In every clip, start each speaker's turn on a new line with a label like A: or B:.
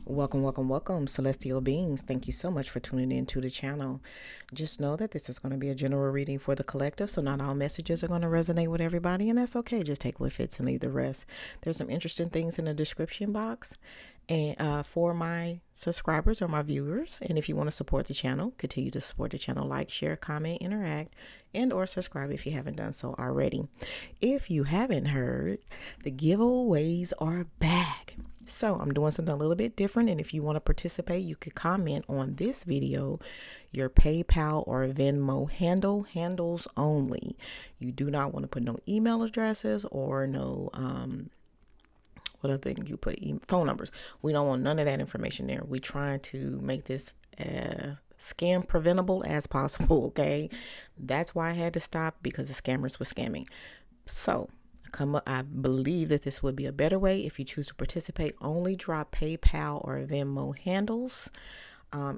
A: Welcome, welcome, welcome, celestial beings. Thank you so much for tuning in to the channel. Just know that this is going to be a general reading for the collective, so not all messages are going to resonate with everybody, and that's okay. Just take what fits and leave the rest. There's some interesting things in the description box and for my subscribers or my viewers. And if you want to support the channel, continue to support the channel, like, share, comment, interact, and or subscribe if you haven't done so already. If you haven't heard, the giveaways are back. So I'm doing something a little bit different, and if you want to participate, you could comment on this video your PayPal or Venmo handles only. You do not want to put no email addresses or no what other thing you put, phone numbers. We don't want none of that information there. We're trying to make this scam preventable as possible. Okay, that's why I had to stop, because the scammers were scamming. So I believe that this would be a better way. If you choose to participate, only drop PayPal or Venmo handles.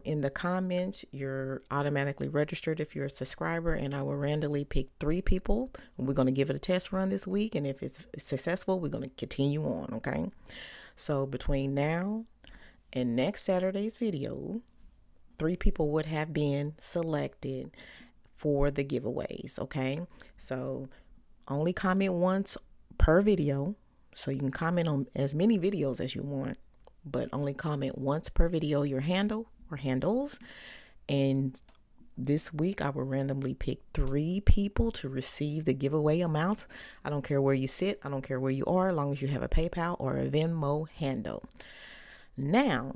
A: In the comments, you're automatically registered if you're a subscriber, and I will randomly pick 3 people. We're going to give it a test run this week, and if it's successful, we're going to continue on, okay? So between now and next Saturday's video, 3 people would have been selected for the giveaways, okay? So only comment once per video. So you can comment on as many videos as you want, but only comment once per video, your handle or handles. And this week I will randomly pick 3 people to receive the giveaway amounts. I don't care where you sit. I don't care where you are, as long as you have a PayPal or a Venmo handle. Now,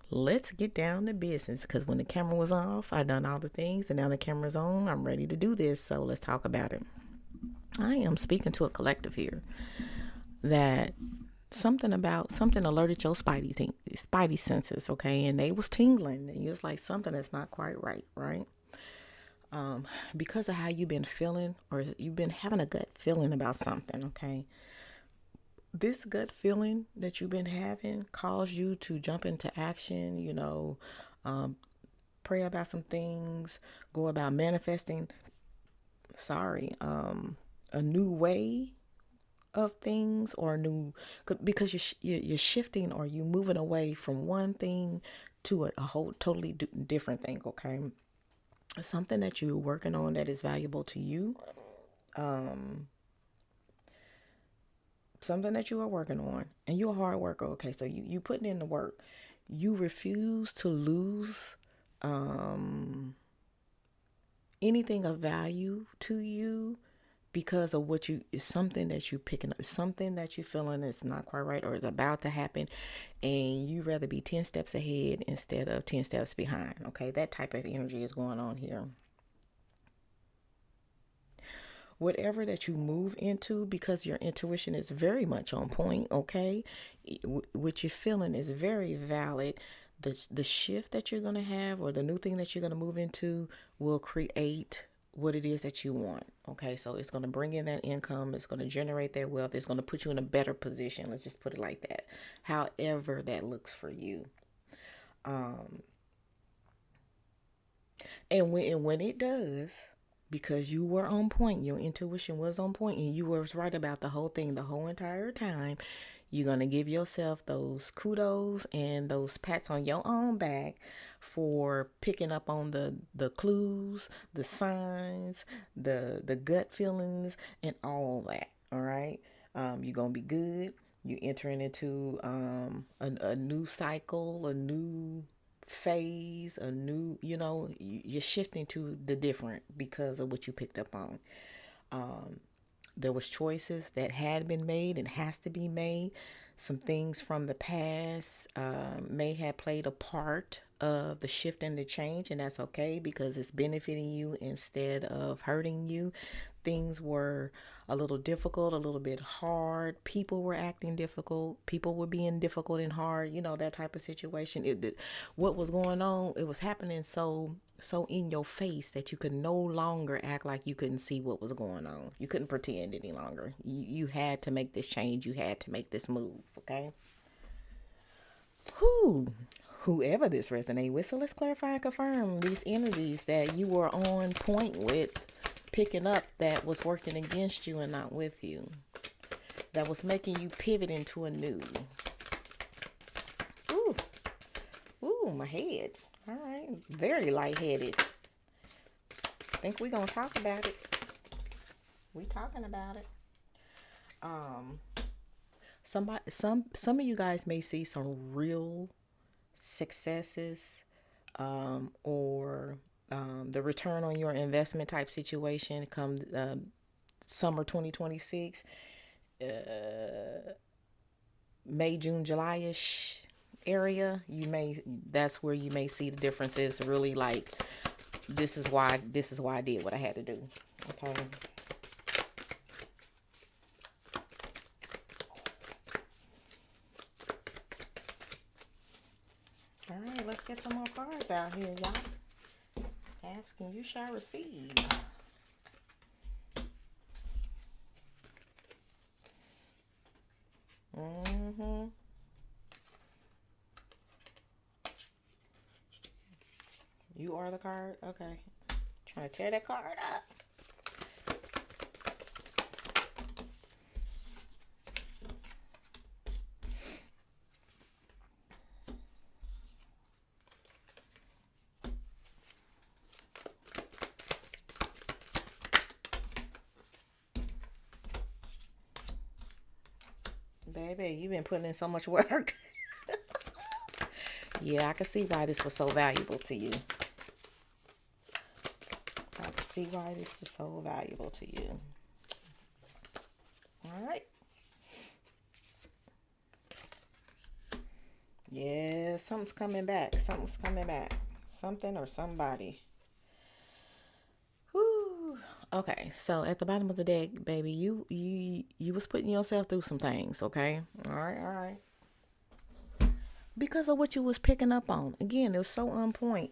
A: let's get down to business, because when the camera was off, I done all the things, and now the camera's on. I'm ready to do this, so let's talk about it. I am speaking to a collective here that something alerted your spidey senses, okay? And they was tingling, and you was like, something is not quite right, right? Because of how you've been feeling, or you've been having a gut feeling about something, okay? This gut feeling that you've been having caused you to jump into action, pray about some things, go about manifesting, a new way of things, or a new, because you're shifting, or you moving away from one thing to a whole totally different thing, okay? Something that you're working on that is valuable to you, something that you are working on, and you're a hard worker, okay? So you putting in the work. You refuse to lose anything of value to you because of what you is something that you picking up, something that you feeling is not quite right or is about to happen, and you rather be 10 steps ahead instead of 10 steps behind, okay? That type of energy is going on here. Whatever that you move into, because your intuition is very much on point, okay? What you're feeling is very valid. The shift that you're going to have, or the new thing that you're going to move into, will create what it is that you want, okay? So it's going to bring in that income, it's going to generate that wealth, it's going to put you in a better position, let's just put it like that, however that looks for you. And when it does, because you were on point, your intuition was on point, and you was right about the whole thing the whole entire time, you're going to give yourself those kudos and those pats on your own back for picking up on the clues, the signs, the gut feelings, and all that, all right? You're going to be good. You're entering into a new cycle, a new phase, a new, you're shifting to the different because of what you picked up on. There was choices that had been made and has to be made. Some things from the past may have played a part of the shift and the change, and that's okay, because it's benefiting you instead of hurting you. Things were a little difficult, a little bit hard. People were acting difficult. People were being difficult and hard. That type of situation. What was going on? It was happening so in your face that you could no longer act like you couldn't see what was going on. You couldn't pretend any longer. You had to make this change. You had to make this move. Okay. Whoever this resonate with. So let's clarify and confirm these energies that you were on point with, picking up, that was working against you and not with you, that was making you pivot into a new. Ooh. Ooh, my head. All right, very lightheaded. Think we gonna talk about it. We talking about it. Um, some of you guys may see some real successes, or the return on your investment type situation come summer 2026, May, June, July ish area. That's where you may see the differences. Really, like, this is why I did what I had to do. Okay. All right, let's get some more cards out here, y'all. Asking, you shall receive. Mm-hmm. You are the card? Okay. Trying to tear that card up. Baby, you've been putting in so much work. Yeah, I can see why this was so valuable to you. I can see why this is so valuable to you. All right. Yeah, something's coming back. Something's coming back. Something or somebody. Whew. Okay, so at the bottom of the deck, baby, you was putting yourself through some things, okay? All right, all right. Because of what you was picking up on. Again, it was so on point.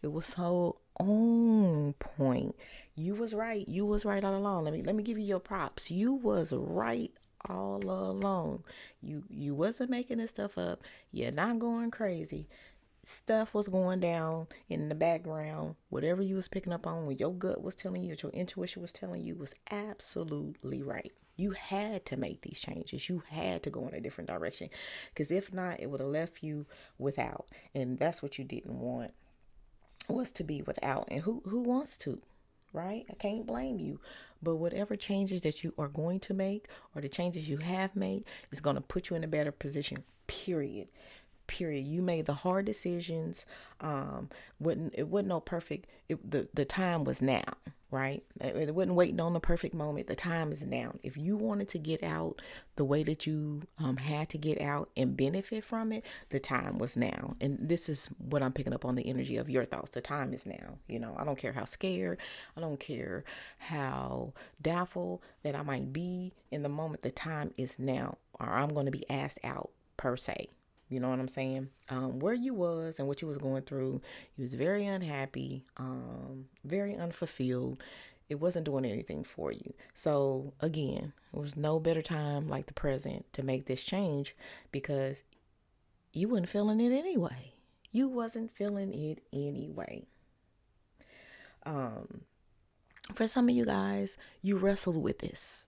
A: It was so on point. You was right. You was right all along. Let me give you your props. You was right all along. You wasn't making this stuff up. You're not going crazy. Stuff was going down in the background. Whatever you was picking up on, when your gut was telling you, what your intuition was telling you, was absolutely right. You had to make these changes. You had to go in a different direction, because if not, it would have left you without, and that's what you didn't want, was to be without. And who wants to, right? I can't blame you. But whatever changes that you are going to make, or the changes you have made, is going to put you in a better position, period. Period. You made the hard decisions. It wasn't no perfect. The time was now, right? It wasn't waiting on the perfect moment. The time is now. If you wanted to get out the way that you had to get out and benefit from it, the time was now. And this is what I'm picking up on, the energy of your thoughts. The time is now. I don't care how scared, I don't care how doubtful that I might be in the moment. The time is now, or I'm going to be asked out, per se. You know what I'm saying? Where you was and what you was going through, you was very unhappy, very unfulfilled. It wasn't doing anything for you. So again, it was no better time like the present to make this change, because you wasn't feeling it anyway. You wasn't feeling it anyway. For some of you guys, you wrestled with this.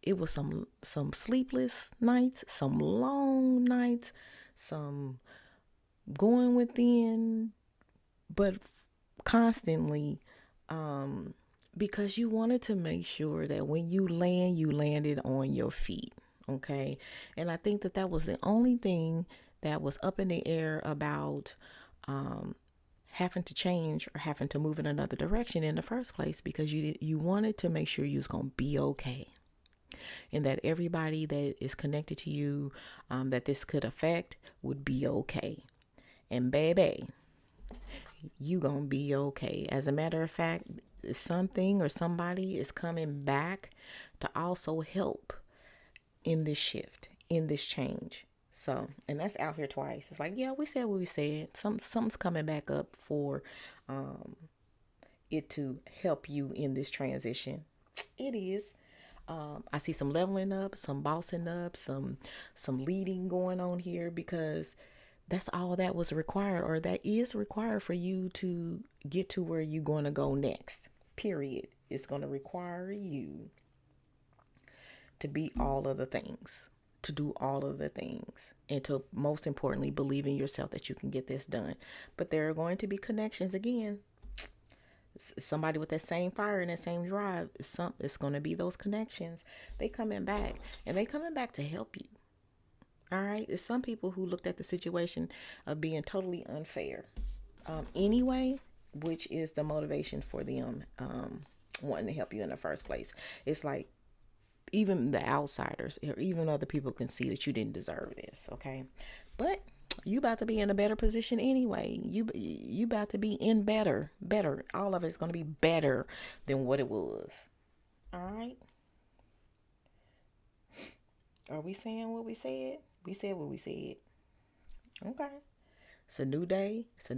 A: It was some sleepless nights, some long nights, some going within, but constantly, because you wanted to make sure that when you landed on your feet. Okay. And I think that was the only thing that was up in the air about having to change or having to move in another direction in the first place, because you wanted to make sure you was going to be okay, and that everybody that is connected to you, that this could affect, would be okay. And baby, you gonna be okay. As a matter of fact, something or somebody is coming back to also help in this shift, in this change. So, and that's out here twice. It's like, yeah, we said what we said. Something's coming back up for it to help you in this transition. It is. I see some leveling up, some bossing up, some leading going on here, because that's all that was required, or that is required, for you to get to where you're going to go next. Period. It's going to require you to be all of the things, to do all of the things. and to most importantly, believe in yourself that you can get this done. But there are going to be connections again. Somebody with that same fire and that same drive. It's going to be those connections. They coming back, and they coming back to help you. All right. It's some people who looked at the situation of being totally unfair. Anyway, which is the motivation for them wanting to help you in the first place. It's like even the outsiders or even other people can see that you didn't deserve this. Okay, but you about to be in a better position anyway. You about to be in better. All of it's going to be better than what it was. All right. Are we saying what we said? We said what we said. Okay. It's a new day. It's a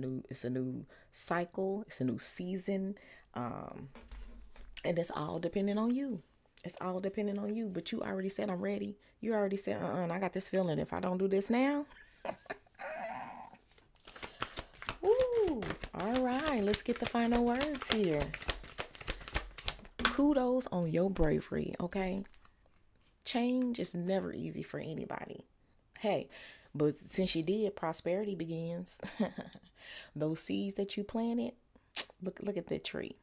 A: new cycle. It's a new season. Um, and it's all depending on you. It's all depending on you. But you already said I'm ready. You already said, I got this feeling. If I don't do this now, ooh, all right. Let's get the final words here. Kudos on your bravery, okay? Change is never easy for anybody. Hey, but since you did, prosperity begins. Those seeds that you planted, look at that tree.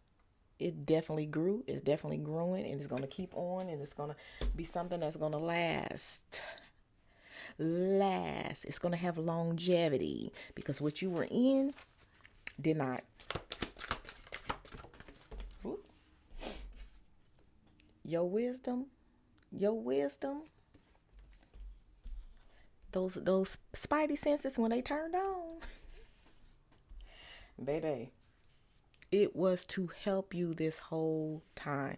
A: It definitely grew. It's definitely growing, and it's going to keep on, and it's going to be something that's going to last. It's going to have longevity because what you were in did not. Whoop. Your wisdom, those spidey senses when they turned on, baby, it was to help you this whole time.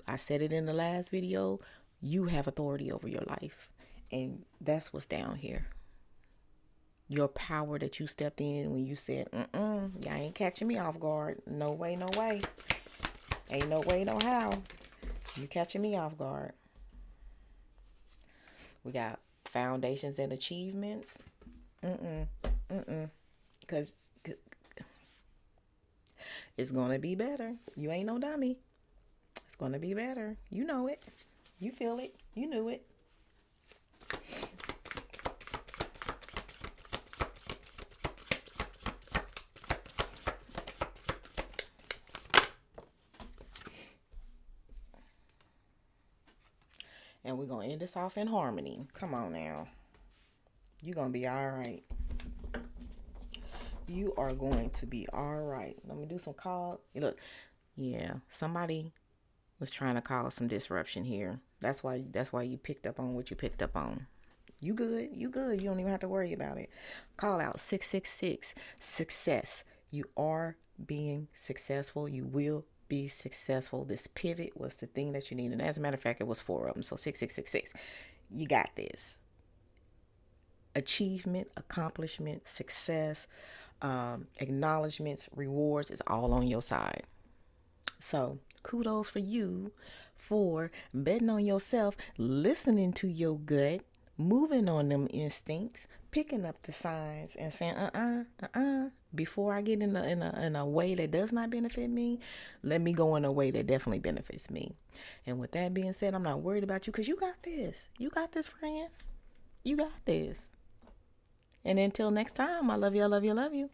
A: I said it in the last video, you have authority over your life. And that's what's down here. Your power that you stepped in when you said, y'all ain't catching me off guard. No way, no way. Ain't no way, no how. You catching me off guard. We got foundations and achievements. Because it's going to be better. You ain't no dummy. It's going to be better. You know it. You feel it. You knew it. And we're going to end this off in harmony. Come on now. You're going to be all right. You are going to be all right. Let me do some call. Look, yeah, somebody was trying to cause some disruption here. That's why you picked up on what you picked up on. You good. You good. You don't even have to worry about it. Call out 666 success. You are being successful. You will be successful. This pivot was the thing that you needed. And as a matter of fact, it was 4 of them. So 6666. You got this. Achievement, accomplishment, success, acknowledgments, rewards is all on your side. So kudos for you for betting on yourself, listening to your gut, moving on them instincts, picking up the signs and saying, before I get in a way that does not benefit me, let me go in a way that definitely benefits me. And with that being said, I'm not worried about you because you got this. You got this, friend. You got this. And until next time, I love you, I love you, I love you.